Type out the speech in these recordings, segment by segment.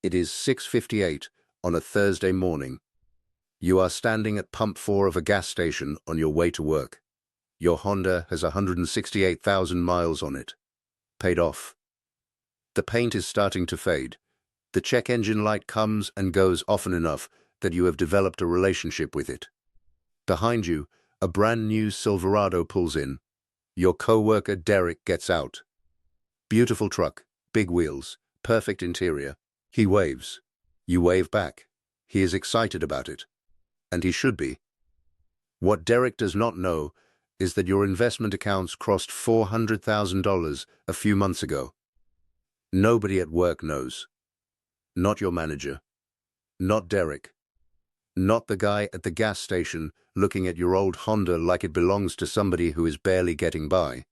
It is 6:58 on a Thursday morning. You are standing at pump 4 of a gas station on your way to work. Your Honda has 168,000 miles on it. Paid off. The paint is starting to fade. The check engine light comes and goes often enough that you have developed a relationship with it. Behind you, a brand new Silverado pulls in. Your co-worker Derek gets out. Beautiful truck, big wheels, perfect interior. He waves. You wave back. He is excited about it. And he should be. What Derek does not know is that your investment accounts crossed $400,000 a few months ago. Nobody at work knows. Not your manager. Not Derek. Not the guy at the gas station looking at your old Honda like it belongs to somebody who is barely getting by.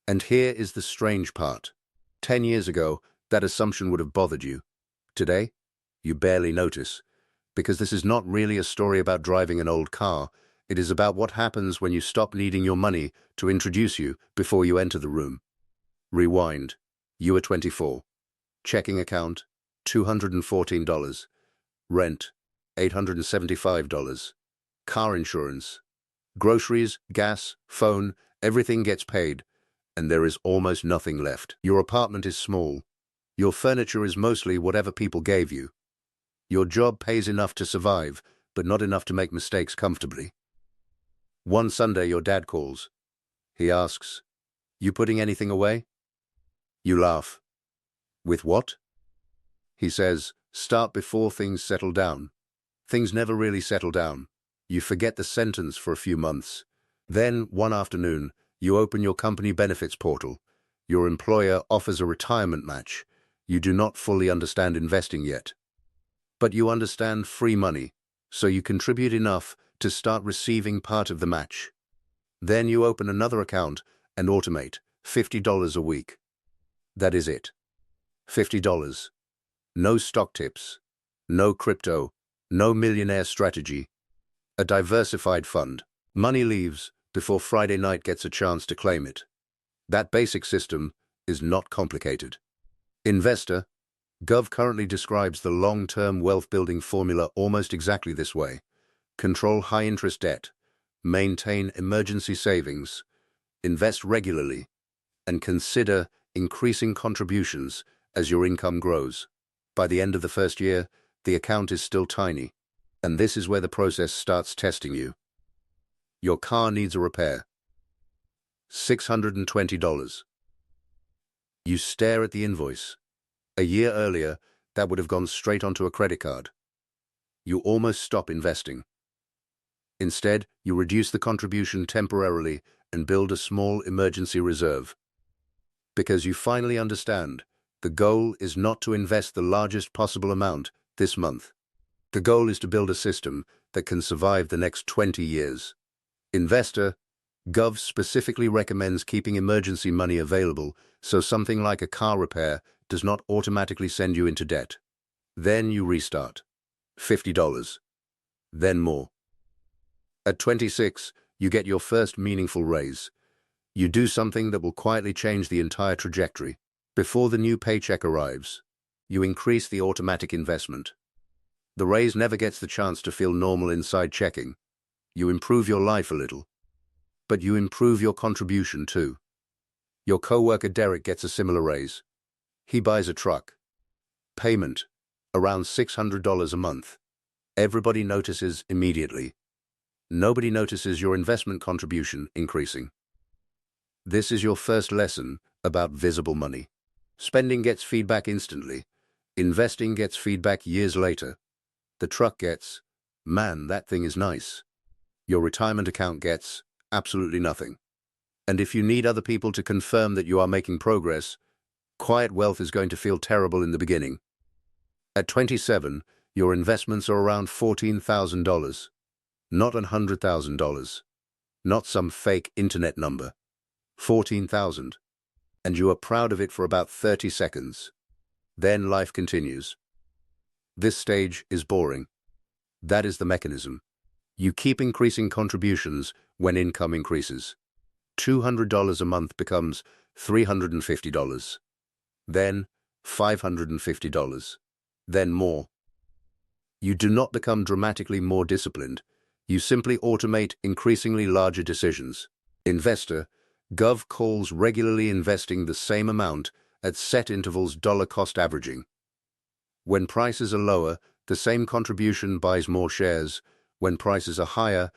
And here is the strange part. 10 years ago, that assumption would have bothered you. Today, you barely notice, because this is not really a story about driving an old car. It is about what happens when you stop needing your money to introduce you before you enter the room. Rewind. You are 24. Checking account, $214. Rent, $875. Car insurance. Groceries, gas, phone, everything gets paid, and there is almost nothing left. Your apartment is small. Your furniture is mostly whatever people gave you. Your job pays enough to survive, but not enough to make mistakes comfortably. One Sunday, your dad calls. He asks, "You putting anything away?" You laugh. With what? He says, "Start before things settle down." Things never really settle down. You forget the sentence for a few months. Then, one afternoon, you open your company benefits portal. Your employer offers a retirement match. You do not fully understand investing yet. But you understand free money, so you contribute enough to start receiving part of the match. Then you open another account and automate $50 a week. That is it. $50. No stock tips, no crypto, no millionaire strategy. A diversified fund. Money leaves before Friday night gets a chance to claim it. That basic system is not complicated. Investor. Gov currently describes the long-term wealth-building formula almost exactly this way. Control high-interest debt, maintain emergency savings, invest regularly, and consider increasing contributions as your income grows. By the end of the first year, the account is still tiny, and this is where the process starts testing you. Your car needs a repair. $620. You stare at the invoice. A year earlier, that would have gone straight onto a credit card. You almost stop investing. Instead, you reduce the contribution temporarily and build a small emergency reserve. Because you finally understand, the goal is not to invest the largest possible amount this month. The goal is to build a system that can survive the next 20 years. Investor. Gov specifically recommends keeping emergency money available so something like a car repair does not automatically send you into debt. Then you restart. $50. Then more. At 26, you get your first meaningful raise. You do something that will quietly change the entire trajectory. Before the new paycheck arrives, you increase the automatic investment. The raise never gets the chance to feel normal inside checking. You improve your life a little. But you improve your contribution too. Your co-worker Derek gets a similar raise. He buys a truck. Payment, around $600 a month. Everybody notices immediately. Nobody notices your investment contribution increasing. This is your first lesson about visible money. Spending gets feedback instantly. Investing gets feedback years later. The truck gets, "Man, that thing is nice." Your retirement account gets absolutely nothing. And if you need other people to confirm that you are making progress, quiet wealth is going to feel terrible in the beginning. At 27, your investments are around $14,000, not $100,000, not some fake internet number. 14,000. And you are proud of it for about 30 seconds. Then life continues. This stage is boring. That is the mechanism. You keep increasing contributions when income increases. $200 a month becomes $350. Then $550. then more. You do not become dramatically more disciplined. You simply automate increasingly larger decisions. Investor, Gov calls regularly investing the same amount at set intervals dollar cost averaging. When prices are lower, the same contribution buys more shares. When prices are higher,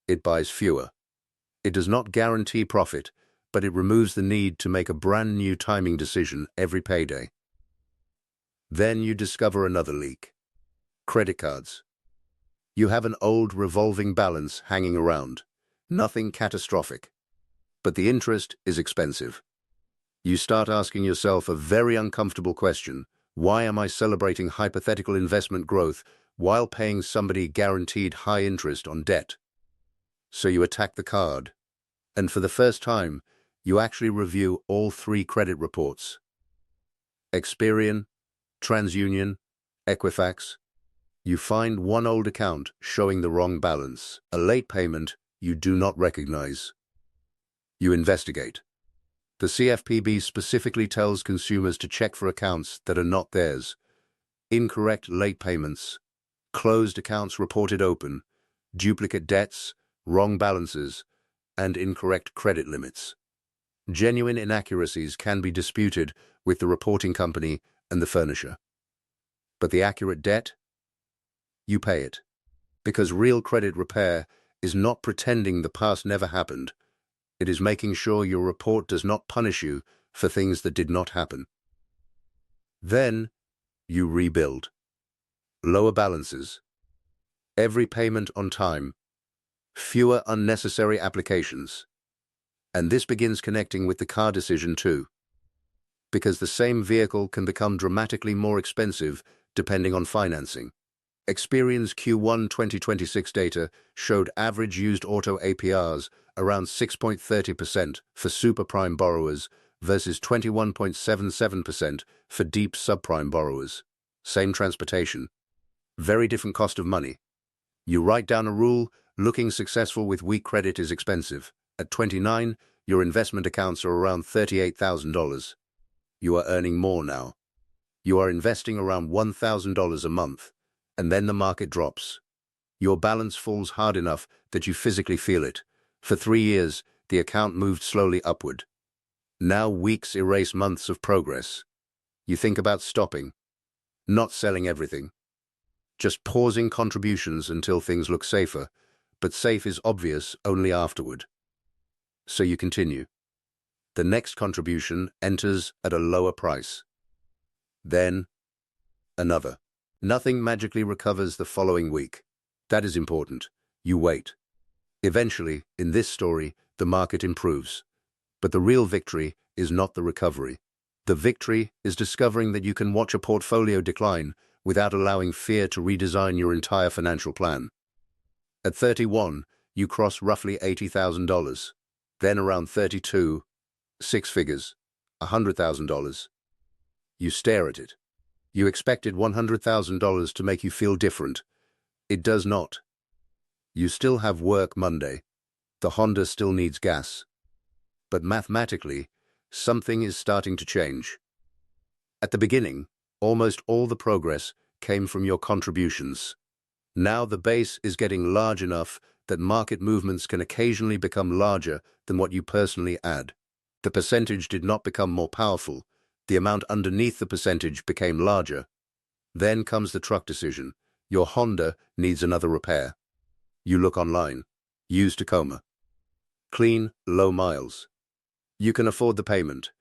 it buys fewer. It does not guarantee profit, but it removes the need to make a brand new timing decision every payday. Then you discover another leak. Credit cards. You have an old revolving balance hanging around. Nothing catastrophic. But the interest is expensive. You start asking yourself a very uncomfortable question. Why am I celebrating hypothetical investment growth while paying somebody guaranteed high interest on debt? So you attack the card. And for the first time, you actually review all 3 credit reports. Experian, TransUnion, Equifax. You find one old account showing the wrong balance, a late payment you do not recognize. You investigate. The CFPB specifically tells consumers to check for accounts that are not theirs. Incorrect late payments, closed accounts reported open, duplicate debts, wrong balances, and incorrect credit limits. Genuine inaccuracies can be disputed with the reporting company and the furnisher. But the accurate debt? You pay it. Because real credit repair is not pretending the past never happened. It is making sure your report does not punish you for things that did not happen. Then, you rebuild. Lower balances. Every payment on time. Fewer unnecessary applications. And this begins connecting with the car decision too. Because the same vehicle can become dramatically more expensive depending on financing. Experian's Q1 2026 data showed average used auto APRs around 6.30% for super-prime borrowers versus 21.77% for deep subprime borrowers. Same transportation. Very different cost of money. You write down a rule: looking successful with weak credit is expensive. At 29, your investment accounts are around $38,000. You are earning more now. You are investing around $1,000 a month, and then the market drops. Your balance falls hard enough that you physically feel it. For 3 years, the account moved slowly upward. Now weeks erase months of progress. You think about stopping, not selling everything, just pausing contributions until things look safer, but safe is obvious only afterward. So you continue. The next contribution enters at a lower price. Then, another. Nothing magically recovers the following week. That is important. You wait. Eventually, in this story, the market improves. But the real victory is not the recovery. The victory is discovering that you can watch a portfolio decline without allowing fear to redesign your entire financial plan. At 31, you cross roughly $80,000. Then around 32, 6 figures, $100,000. You stare at it. You expected $100,000 to make you feel different. It does not. You still have work Monday. The Honda still needs gas. But mathematically, something is starting to change. At the beginning, almost all the progress came from your contributions. Now the base is getting large enough that market movements can occasionally become larger than what you personally add. The percentage did not become more powerful. The amount underneath the percentage became larger. Then comes the truck decision. Your Honda needs another repair. You look online. Used Tacoma. Clean, low miles. You can afford the payment.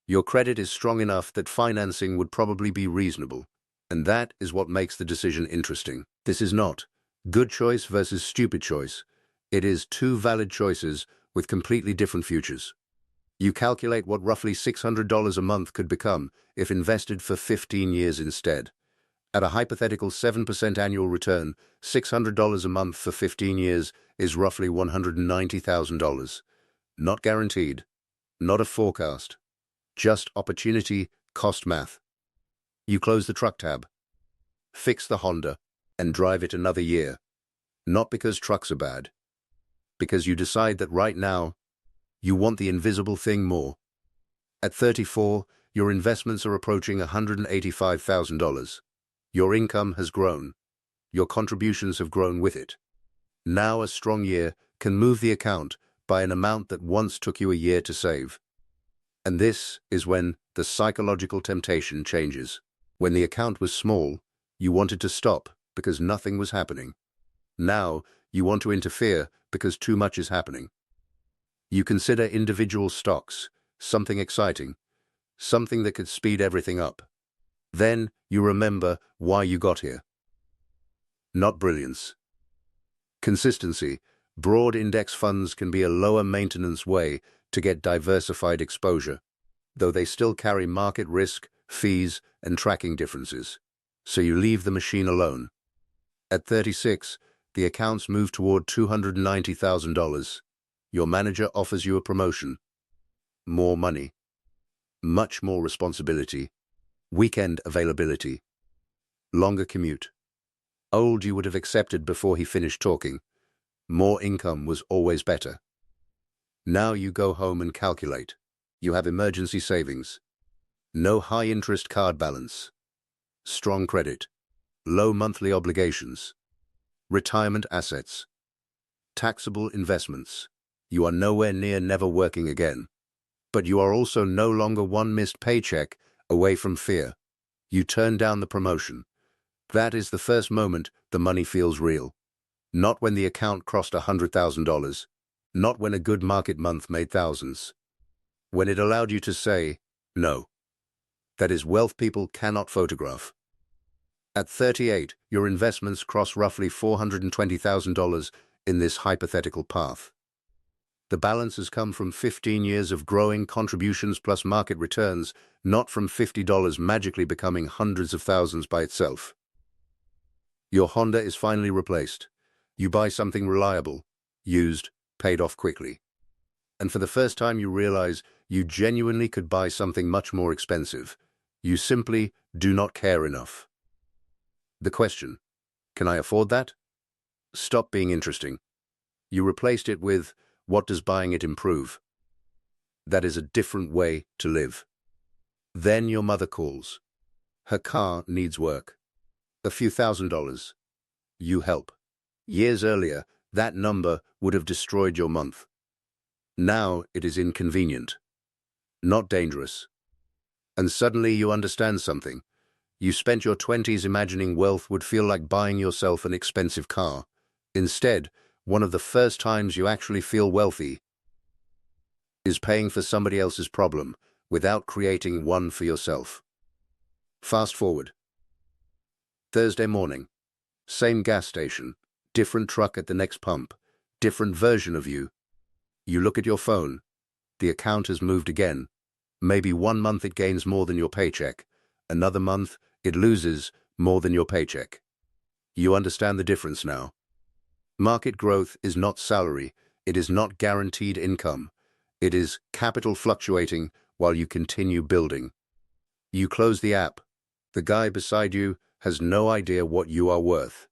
Your credit is strong enough that financing would probably be reasonable. And that is what makes the decision interesting. This is not good choice versus stupid choice. It is 2 valid choices with completely different futures. You calculate what roughly $600 a month could become if invested for 15 years instead. At a hypothetical 7% annual return, $600 a month for 15 years is roughly $190,000. Not guaranteed, not a forecast, just opportunity cost math. You close the truck tab, fix the Honda, and drive it another year. Not because trucks are bad, because you decide that right now, you want the invisible thing more. At 34, your investments are approaching $185,000. Your income has grown. Your contributions have grown with it. Now a strong year can move the account by an amount that once took you a year to save. And this is when the psychological temptation changes. When the account was small, you wanted to stop because nothing was happening. Now you want to interfere because too much is happening. You consider individual stocks, something exciting, something that could speed everything up. Then you remember why you got here. Not brilliance. Consistency. Broad index funds can be a lower maintenance way to get diversified exposure, though they still carry market risk, fees, and tracking differences. So you leave the machine alone. At 36, the accounts move toward $290,000. Your manager offers you a promotion. More money. Much more responsibility. Weekend availability. Longer commute. Old you would have accepted before he finished talking. More income was always better. Now you go home and calculate. You have emergency savings. No high-interest card balance. Strong credit. Low monthly obligations. Retirement assets. Taxable investments. You are nowhere near never working again. But you are also no longer one missed paycheck away from fear. You turn down the promotion. That is the first moment the money feels real. Not when the account crossed $100,000. Not when a good market month made thousands. When it allowed you to say, no. That is wealth people cannot photograph. At 38, your investments cross roughly $420,000 in this hypothetical path. The balance has come from 15 years of growing contributions plus market returns, not from $50 magically becoming hundreds of thousands by itself. Your Honda is finally replaced. You buy something reliable, used, paid off quickly. And for the first time you realize you genuinely could buy something much more expensive. You simply do not care enough. The question, can I afford that? Stop being interesting. You replaced it with, what does buying it improve? That is a different way to live. Then your mother calls. Her car needs work. A few $1,000s. You help. Years earlier, that number would have destroyed your month. Now it is inconvenient, not dangerous. And suddenly you understand something. You spent your 20s imagining wealth would feel like buying yourself an expensive car. Instead, one of the first times you actually feel wealthy is paying for somebody else's problem without creating one for yourself. Fast forward. Thursday morning. Same gas station, different truck at the next pump, different version of you. You look at your phone. The account has moved again. Maybe one month it gains more than your paycheck. Another month it loses more than your paycheck. You understand the difference now. Market growth is not salary. It is not guaranteed income. It is capital fluctuating while you continue building. You close the app. The guy beside you has no idea what you are worth.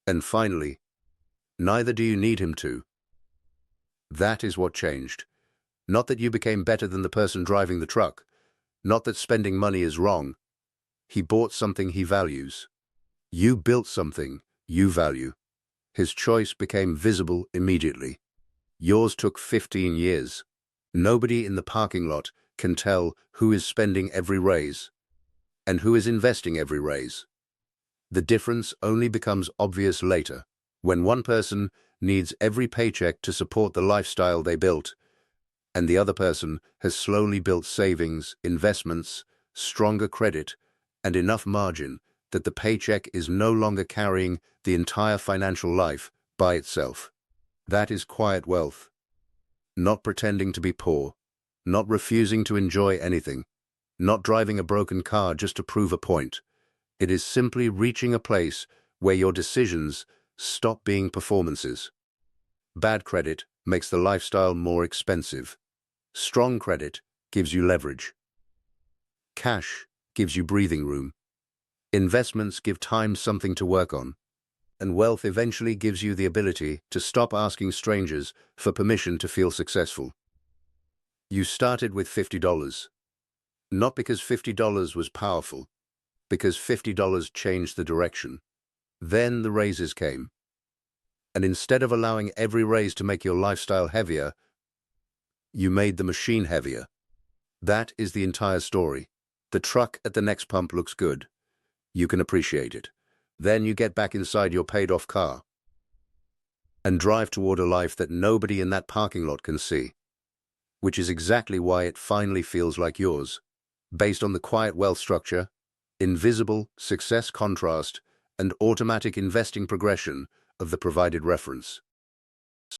And finally, neither do you need him to. That is what changed. Not that you became better than the person driving the truck. Not that spending money is wrong. He bought something he values. You built something you value. His choice became visible immediately. Yours took 15 years. Nobody in the parking lot can tell who is spending every raise and who is investing every raise. The difference only becomes obvious later, when one person needs every paycheck to support the lifestyle they built, and the other person has slowly built savings, investments, stronger credit, and enough margin that the paycheck is no longer carrying the entire financial life by itself. That is quiet wealth. Not pretending to be poor, not refusing to enjoy anything, not driving a broken car just to prove a point. It is simply reaching a place where your decisions stop being performances. Bad credit makes the lifestyle more expensive. Strong credit gives you leverage. Cash gives you breathing room. Investments give time something to work on. And wealth eventually gives you the ability to stop asking strangers for permission to feel successful. You started with $50. Not because $50 was powerful, because $50 changed the direction. Then the raises came. And instead of allowing every raise to make your lifestyle heavier, you made the machine heavier. That is the entire story. The truck at the next pump looks good. You can appreciate it. Then you get back inside your paid-off car and drive toward a life that nobody in that parking lot can see, which is exactly why it finally feels like yours, based on the quiet wealth structure, invisible success contrast, and automatic investing progression of the provided reference.